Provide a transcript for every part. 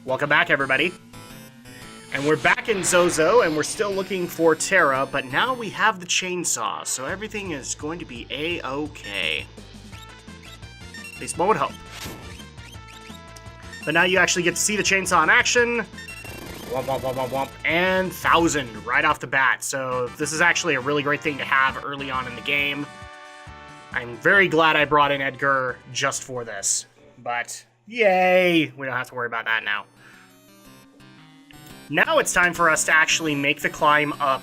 Welcome back, everybody. And we're back in Zozo, and we're still looking for Terra, but now we have the chainsaw, so everything is going to be A-okay. At least one would hope. But now you actually get to see the chainsaw in action. Womp, womp, womp, womp, womp. And 1,000 right off the bat, so this is actually a really great thing to have early on in the game. I'm very glad I brought in Edgar just for this, but yay! We don't have to worry about that now. Now it's time for us to actually make the climb up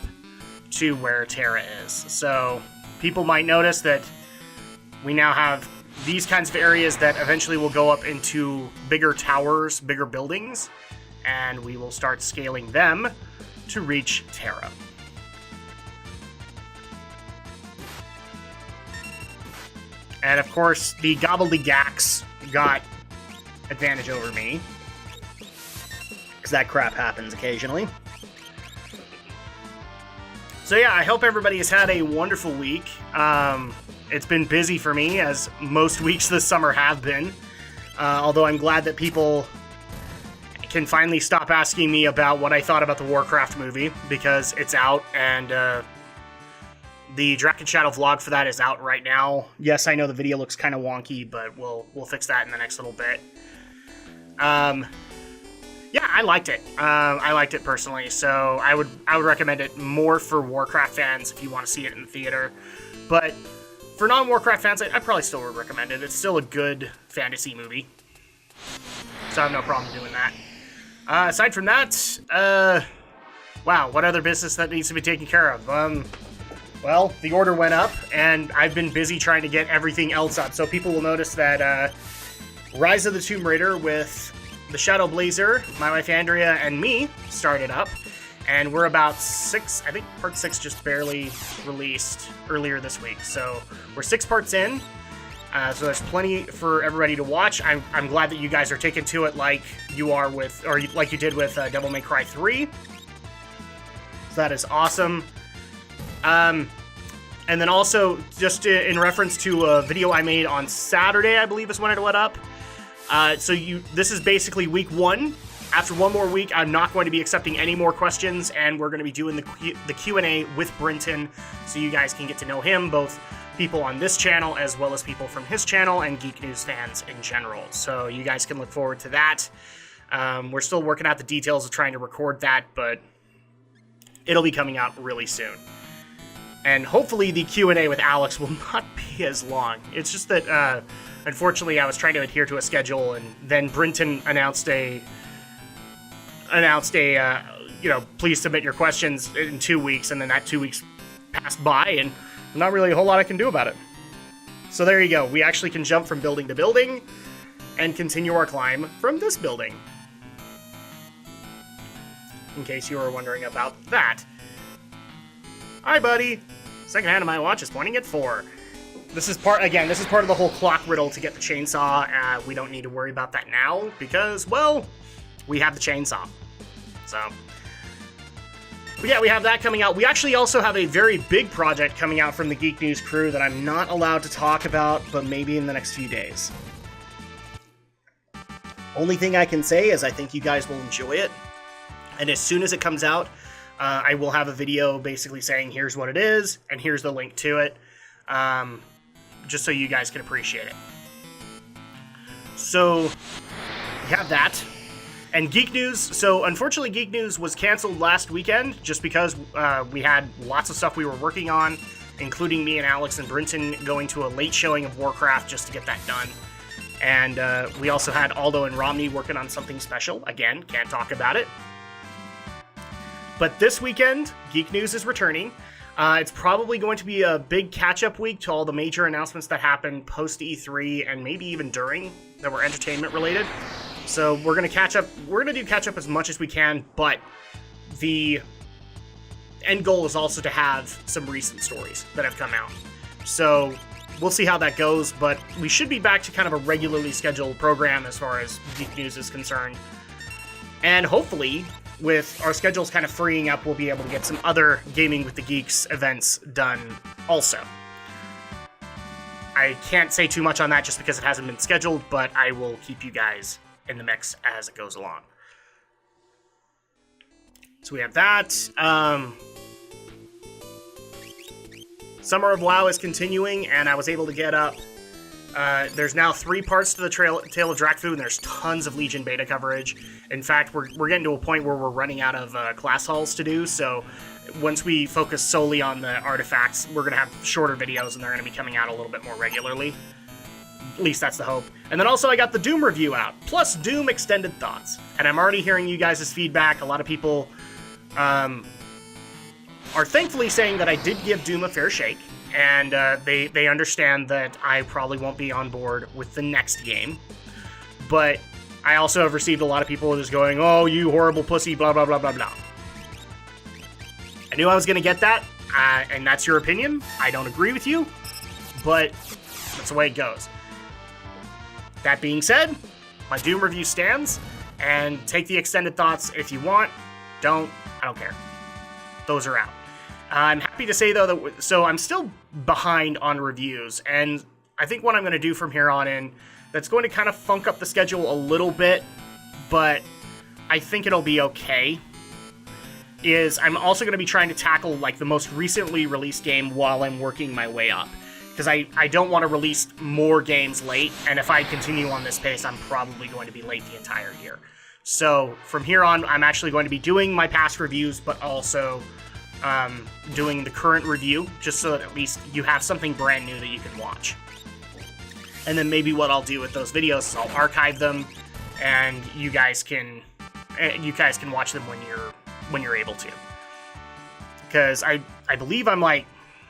to where Terra is. So people might notice that we now have these kinds of areas that eventually will go up into bigger towers, bigger buildings, and we will start scaling them to reach Terra. And of course, the gobbledygooks got advantage over me, because that crap happens occasionally. So yeah, I hope everybody has had a wonderful week. It's been busy for me, as most weeks this summer have been. Although I'm glad that people can finally stop asking me about what I thought about the Warcraft movie, because it's out, and the Drak and Shadow vlog for that is out right now. Yes, I know the video looks kind of wonky, but we'll fix that in the next little bit. Yeah, I liked it. I liked it personally, so I would recommend it more for Warcraft fans if you want to see it in the theater. But for non-Warcraft fans, I probably still would recommend it. It's still a good fantasy movie, so I have no problem doing that. Aside from that, wow, what other business that needs to be taken care of? Well, the order went up, and I've been busy trying to get everything else up. So people will notice that Rise of the Tomb Raider with the Shadow Blazer, my wife Andrea, and me started up. And we're about 6, I think part 6 just barely released earlier this week. So we're 6 parts in. So there's plenty for everybody to watch. I'm glad that you guys are taking to it like you are with, or like you did with Devil May Cry 3. So that is awesome. And then also, just in reference to a video I made on Saturday, I believe is when it went up. This is basically week 1. After one more week, I'm not going to be accepting any more questions, and we're going to be doing the Q&A with Brinton, so you guys can get to know him, both people on this channel as well as people from his channel and Geek News fans in general. So you guys can look forward to that. We're still working out the details of trying to record that, but it'll be coming out really soon. And hopefully the Q&A with Alex will not be as long. It's just that, unfortunately, I was trying to adhere to a schedule, and then Brinton announced a please submit your questions in 2 weeks, and then that 2 weeks passed by, and not really a whole lot I can do about it. So there you go. We actually can jump from building to building and continue our climb from this building, in case you were wondering about that. Hi, buddy. Second hand of my watch is pointing at 4. This is part of the whole clock riddle to get the chainsaw. We don't need to worry about that now because, well, we have the chainsaw. So, but yeah, we have that coming out. We actually also have a very big project coming out from the Geek News crew that I'm not allowed to talk about, but maybe in the next few days. Only thing I can say is I think you guys will enjoy it. And as soon as it comes out, I will have a video basically saying here's what it is, and here's the link to it, just so you guys can appreciate it. So, we have that. And Geek News, so unfortunately Geek News was canceled last weekend, just because we had lots of stuff we were working on, including me and Alex and Brinton going to a late showing of Warcraft just to get that done. And we also had Aldo and Romney working on something special. Again, can't talk about it. But this weekend, Geek News is returning. It's probably going to be a big catch-up week to all the major announcements that happened post-E3 and maybe even during that were entertainment-related. So we're going to catch up. We're going to do catch-up as much as we can, but the end goal is also to have some recent stories that have come out. So we'll see how that goes, but we should be back to kind of a regularly scheduled program as far as Geek News is concerned. And hopefully, with our schedules kind of freeing up, we'll be able to get some other Gaming with the Geeks events done also. I can't say too much on that just because it hasn't been scheduled, but I will keep you guys in the mix as it goes along. So we have that. Summer of WoW is continuing, and I was able to get up. There's now 3 parts to the Tale of Drak, and there's tons of Legion beta coverage. In fact, we're getting to a point where we're running out of class halls to do, so once we focus solely on the artifacts, we're going to have shorter videos, and they're going to be coming out a little bit more regularly. At least that's the hope. And then also I got the Doom review out, plus Doom extended thoughts. And I'm already hearing you guys' feedback. A lot of people are thankfully saying that I did give Doom a fair shake, and they understand that I probably won't be on board with the next game. But I also have received a lot of people just going, oh, you horrible pussy, blah, blah, blah, blah, blah. I knew I was going to get that, and that's your opinion. I don't agree with you, but that's the way it goes. That being said, my Doom review stands, and take the extended thoughts if you want. I don't care. Those are out. I'm happy to say, though, that so I'm still behind on reviews, and I think what I'm going to do from here on in, that's going to kind of funk up the schedule a little bit, but I think it'll be okay, is I'm also going to be trying to tackle, like, the most recently released game while I'm working my way up. Because I don't want to release more games late, and if I continue on this pace, I'm probably going to be late the entire year. So, from here on, I'm actually going to be doing my past reviews, but also doing the current review, just so that at least you have something brand new that you can watch. And then maybe what I'll do with those videos is I'll archive them, and you guys can watch them when you're able to. Because I believe I'm like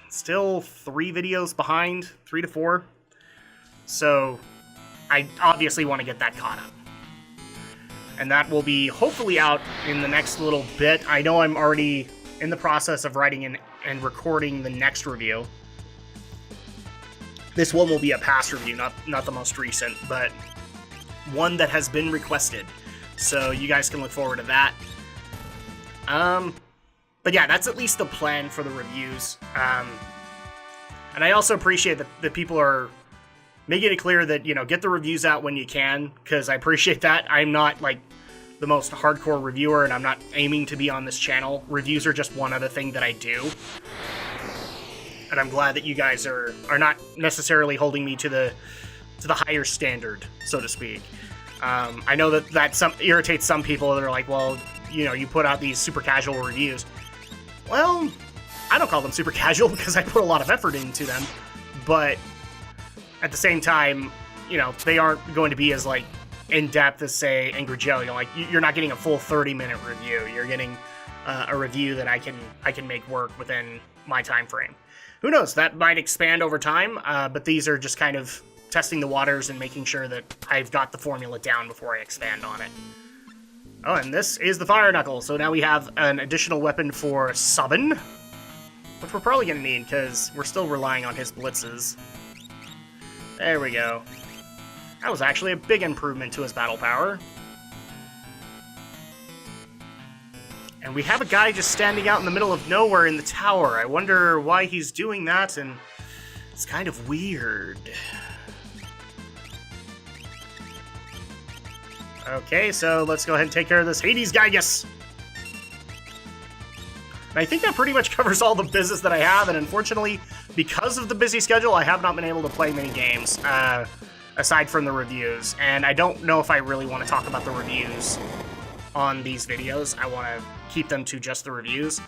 still 3 videos behind, 3 to 4. So I obviously want to get that caught up. And that will be hopefully out in the next little bit. I know I'm already in the process of writing and recording the next review. This one will be a past review, not the most recent, but one that has been requested. So you guys can look forward to that. But yeah, that's at least the plan for the reviews. And I also appreciate that people are making it clear that, get the reviews out when you can, because I appreciate that. I'm not, like, the most hardcore reviewer, and I'm not aiming to be on this channel. Reviews are just one other thing that I do. And I'm glad that you guys are not necessarily holding me to the higher standard, so to speak. I know that irritates some people that are like, well, you put out these super casual reviews. Well, I don't call them super casual because I put a lot of effort into them, but at the same time, they aren't going to be as, like, in-depth as, say, Angry Joe. You're not getting a full 30-minute review. You're getting a review that I can make work within my time frame. Who knows? That might expand over time, but these are just kind of testing the waters and making sure that I've got the formula down before I expand on it. Oh, and this is the Fire Knuckle, so now we have an additional weapon for Subbin, which we're probably going to need, because we're still relying on his blitzes. There we go. That was actually a big improvement to his battle power. And we have a guy just standing out in the middle of nowhere in the tower. I wonder why he's doing that, and it's kind of weird. Okay, so let's go ahead and take care of this Hades Gygus. And I think that pretty much covers all the business that I have, and unfortunately, because of the busy schedule, I have not been able to play many games, aside from the reviews. And I don't know if I really want to talk about the reviews on these videos. I want to keep them to just the reviews.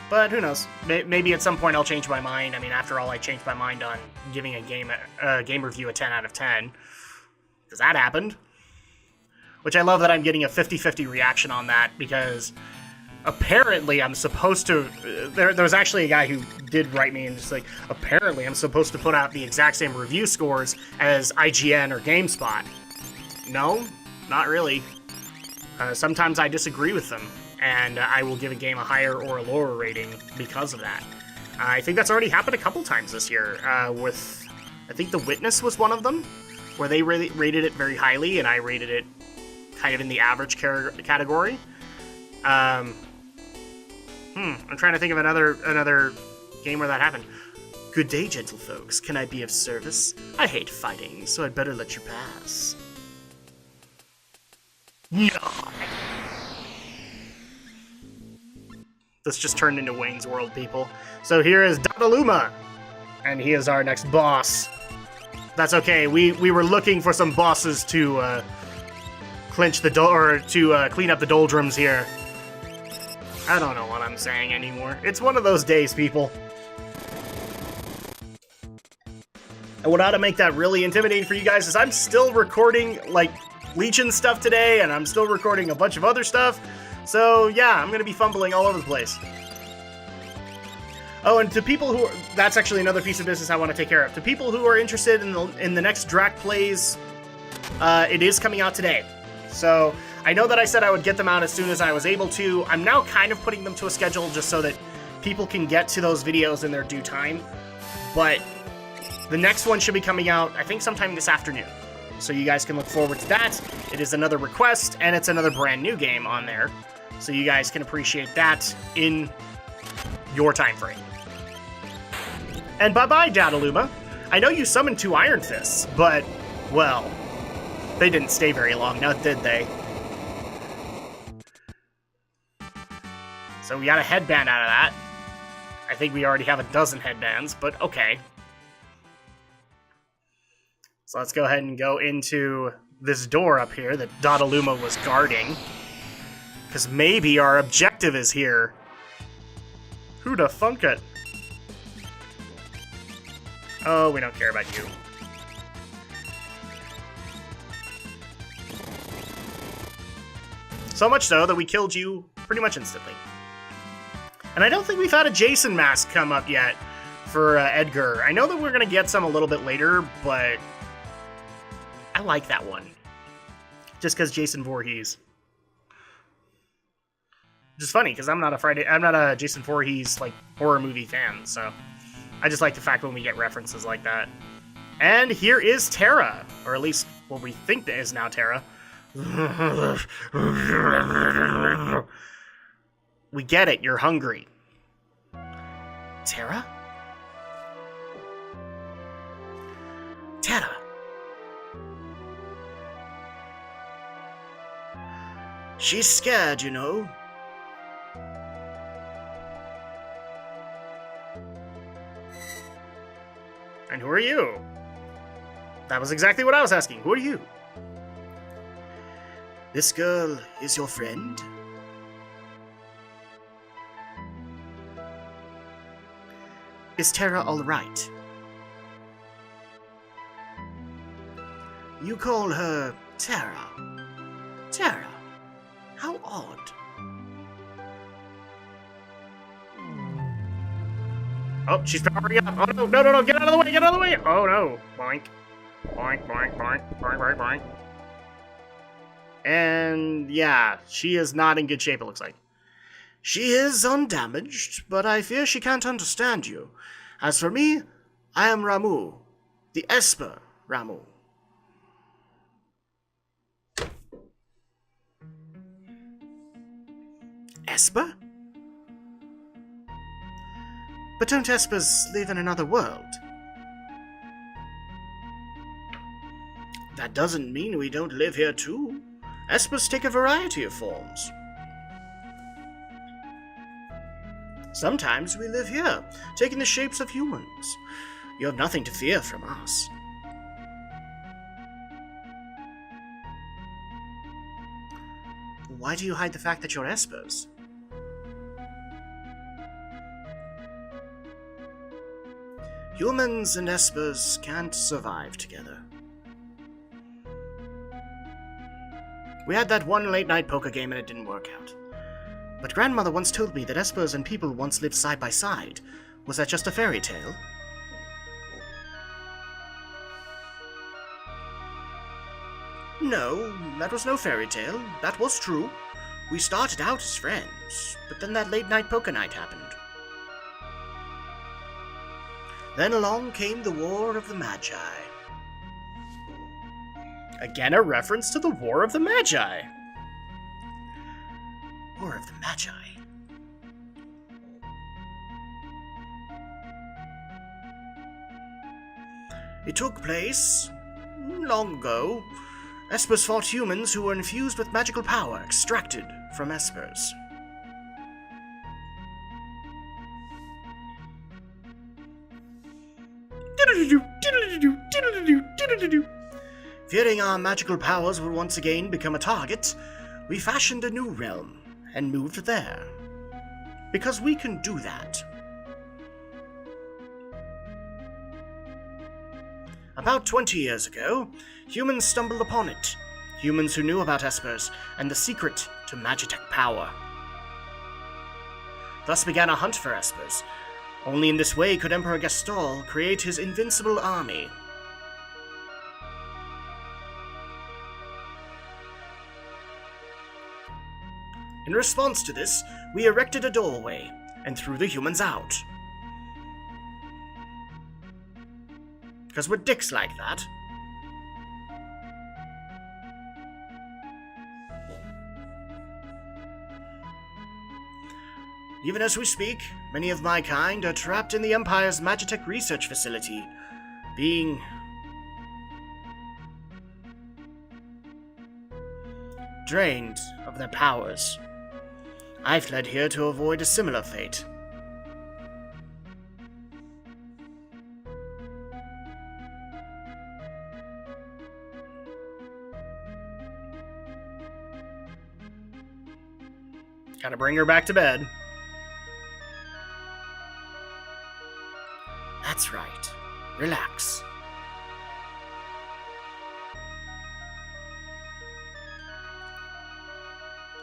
But who knows? Maybe at some point I'll change my mind. I mean, after all, I changed my mind on giving a game review a 10 out of 10. Because that happened. Which I love that I'm getting a 50-50 reaction on that, because apparently I'm supposed to... There was actually a guy who did write me and just like, apparently I'm supposed to put out the exact same review scores as IGN or GameSpot. No, not really. Sometimes I disagree with them, and I will give a game a higher or a lower rating because of that. I think that's already happened a couple times this year, with... I think The Witness was one of them, where they rated it very highly, and I rated it kind of in the average category. I'm trying to think of another game where that happened. Good day, gentle folks. Can I be of service? I hate fighting, so I'd better let you pass. This just turned into Wayne's World, people. So here is Dadaluma, and he is our next boss. That's okay. We were looking for some bosses to clinch the door, to clean up the doldrums here. I don't know what I'm saying anymore. It's one of those days, people. And what ought to make that really intimidating for you guys is I'm still recording, like, Legion stuff today, and I'm still recording a bunch of other stuff. So, yeah, I'm going to be fumbling all over the place. Oh, and to people who... That's actually another piece of business I want to take care of. To people who are interested in the next Drak plays, it is coming out today. So, I know that I said I would get them out as soon as I was able to. I'm now kind of putting them to a schedule just so that people can get to those videos in their due time. But the next one should be coming out, I think, sometime this afternoon. So you guys can look forward to that. It is another request, and it's another brand new game on there. So you guys can appreciate that in your time frame. And bye-bye, Dadaluma. I know you summoned 2 Iron Fists, but, well, they didn't stay very long, now did they? So we got a headband out of that. I think we already have a dozen headbands, but okay. So let's go ahead and go into this door up here that Dadaluma was guarding. Because maybe our objective is here. Who'da thunk it? Oh, we don't care about you. So much so that we killed you pretty much instantly. And I don't think we've had a Jason mask come up yet for Edgar. I know that we're going to get some a little bit later, but I like that one. Just because Jason Voorhees. Which is funny, because I'm not a Jason Voorhees, like, horror movie fan, so I just like the fact when we get references like that. And here is Terra, or at least what we think that is now Terra. We get it, you're hungry. Terra? Terra. She's scared, you know. And who are you? That was exactly what I was asking. Who are you? This girl is your friend? Is Terra all right? You call her Terra. Terra? How odd. Oh, she's powering up. Oh, no, no, no, no, get out of the way, get out of the way. Oh, no. Boink. Boink, boink, boink, boink, boink, boink. And, yeah, she is not in good shape, it looks like. She is undamaged, but I fear she can't understand you. As for me, I am Ramu, the Esper Ramu. Esper? But don't Espers live in another world? That doesn't mean we don't live here too. Espers take a variety of forms. Sometimes we live here, taking the shapes of humans. You have nothing to fear from us. Why do you hide the fact that you're Espers? Humans and Espers can't survive together. We had that one late-night poker game and it didn't work out. But Grandmother once told me that Espers and people once lived side by side. Was that just a fairy tale? No, that was no fairy tale. That was true. We started out as friends, but then that late-night poker night happened. Then along came the War of the Magi. Again, a reference to the War of the Magi. War of the Magi. It took place long ago. Espers fought humans who were infused with magical power extracted from Espers. Fearing our magical powers would once again become a target, we fashioned a new realm and moved there. Because we can do that. About 20 years ago, humans stumbled upon it. Humans who knew about espers and the secret to Magitech power. Thus began a hunt for espers. Only in this way could Emperor Gestalt create his invincible army. In response to this, we erected a doorway and threw the humans out. Because we're dicks like that. Even as we speak, many of my kind are trapped in the Empire's Magitech research facility, being drained of their powers. I fled here to avoid a similar fate. Gotta bring her back to bed. That's right. Relax.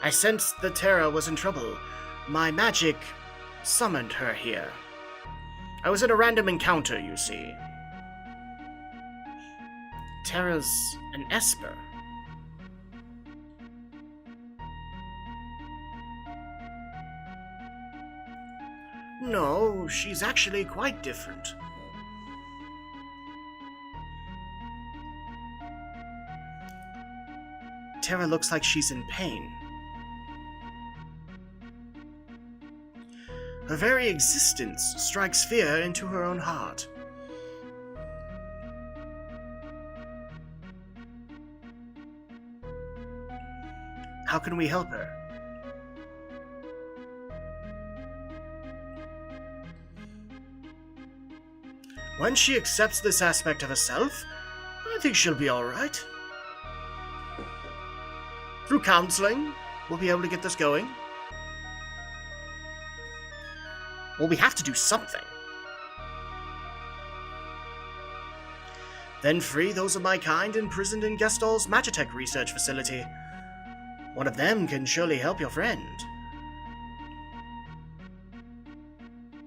I sensed that Terra was in trouble. My magic summoned her here. I was in a random encounter, you see. Terra's an Esper. No, she's actually quite different. Terra looks like she's in pain. Her very existence strikes fear into her own heart. How can we help her? When she accepts this aspect of herself, I think she'll be alright. Through counseling, we'll be able to get this going. Well, we have to do something. Then free those of my kind imprisoned in Gestalt's Magitech research facility. One of them can surely help your friend.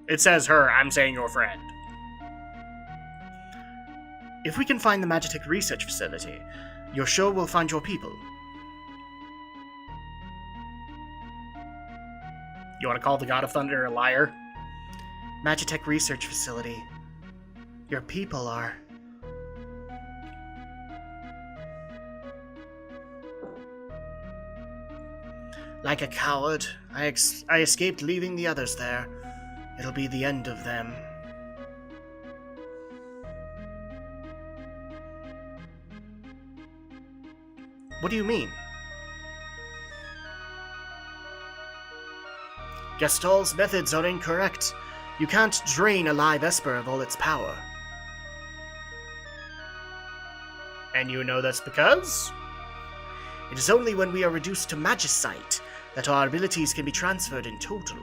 It says her, I'm saying your friend. If we can find the Magitech research facility, you're sure we'll find your people. You want to call the God of Thunder a liar? Magitech research facility. Your people are... Like a coward, I escaped leaving the others there. It'll be the end of them. What do you mean? Gestalt's methods are incorrect. You can't drain a live Esper of all its power. And you know that's because? It is only when we are reduced to Magicite that our abilities can be transferred in total.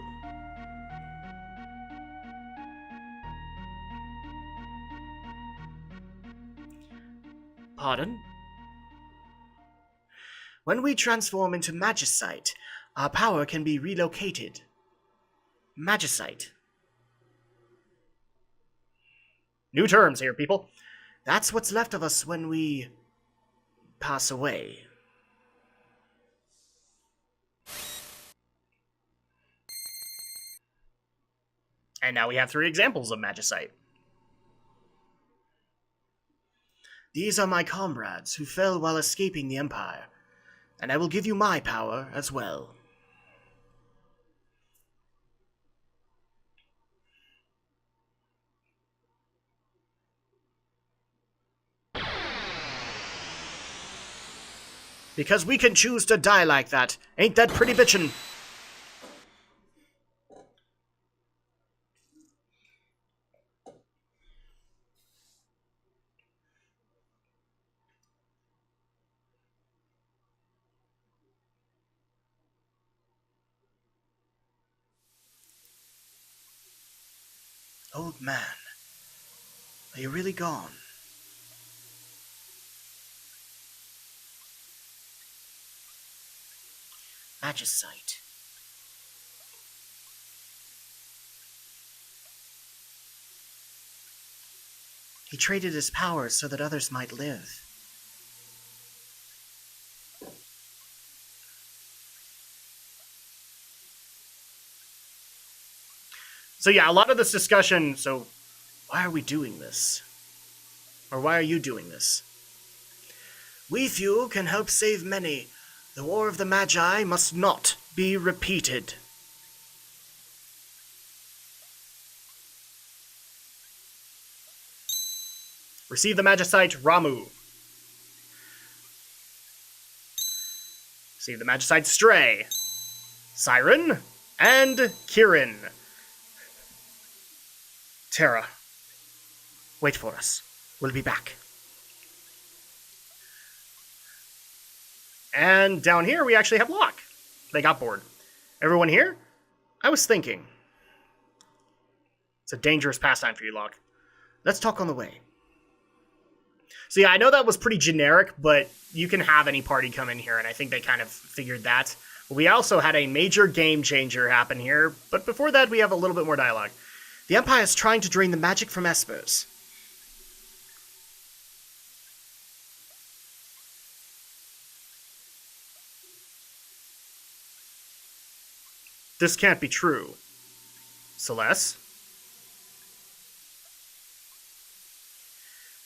Pardon? When we transform into Magicite, our power can be relocated. Magicite. New terms here, people. That's what's left of us when we pass away. And now we have 3 examples of Magicite. These are my comrades who fell while escaping the Empire, and I will give you my power as well. Because we can choose to die like that. Ain't that pretty bitchin'? Old man, are you really gone? Magicite. He traded his powers so that others might live. So yeah, a lot of this discussion, so why are we doing this? Or why are you doing this? We few can help save many. The War of the Magi must not be repeated. Receive the Magicite Ramu. Receive the Magicite Stray, Siren, and Kirin. Terra, wait for us. We'll be back. And down here, we actually have Locke. They got bored. Everyone here? I was thinking. It's a dangerous pastime for you, Locke. Let's talk on the way. So yeah, I know that was pretty generic, but you can have any party come in here, and I think they kind of figured that. But we also had a major game changer happen here, but before that, we have a little bit more dialogue. The Empire is trying to drain the magic from espers. This can't be true. Celeste?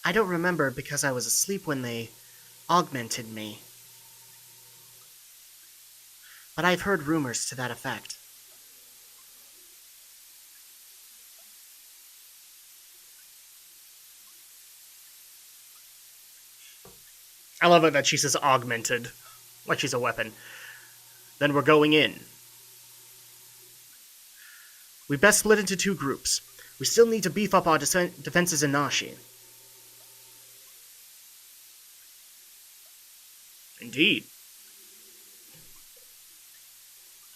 I don't remember because I was asleep when they augmented me. But I've heard rumors to that effect. I love it that she says augmented, like she's a weapon. Then we're going in. We best split into two groups. We still need to beef up our defenses in Nashi. Indeed.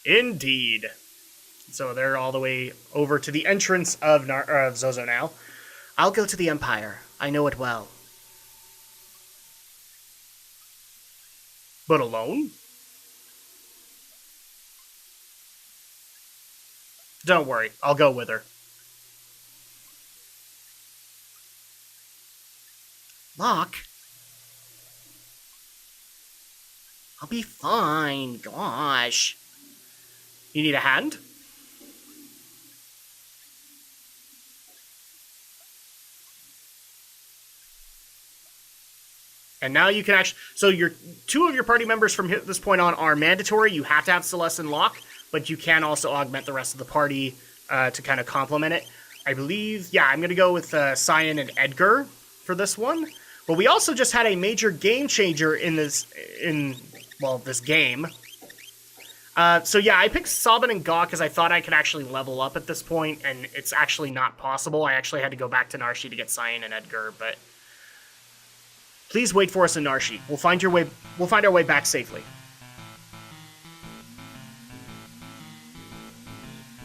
Indeed. So they're all the way over to the entrance of Zozo now. I'll go to the Empire. I know it well. But alone? Don't worry, I'll go with her. Locke? I'll be fine, gosh. You need a hand? And now you can actually... So your two of your party members from this point on are mandatory. You have to have Celeste and Locke, but you can also augment the rest of the party to kind of complement it. I believe... Yeah, I'm going to go with Cyan and Edgar for this one. But we also just had a major game changer in this game. So yeah, I picked Sabin and Gaw because I thought I could actually level up at this point, and it's actually not possible. I actually had to go back to Narshe to get Cyan and Edgar, but... Please wait for us in Narshe. We'll find our way back safely.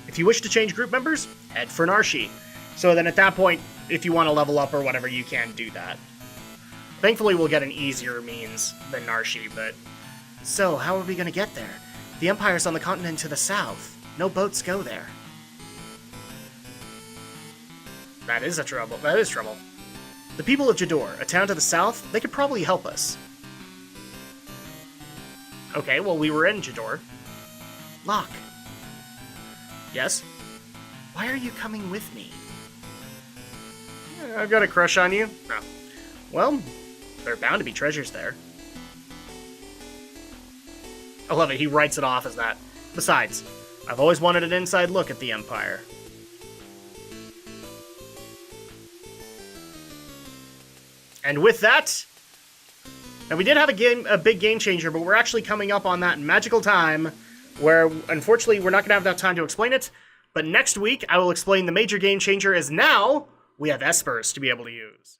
If you wish to change group members, head for Narshe. So then at that point, if you want to level up or whatever, you can do that. Thankfully, we'll get an easier means than Narshe, but... So, how are we going to get there? The Empire's on the continent to the south. No boats go there. That is trouble. That is trouble. The people of Jador, a town to the south, they could probably help us. Okay, well, we were in Jador. Locke. Yes? Why are you coming with me? I've got a crush on you. Oh. Well, there are bound to be treasures there. I love it, he writes it off as that. Besides, I've always wanted an inside look at the Empire. And with that, and we did have a big game changer, but we're actually coming up on that magical time where, unfortunately, we're not going to have enough time to explain it, but next week I will explain the major game changer, as now we have espers to be able to use.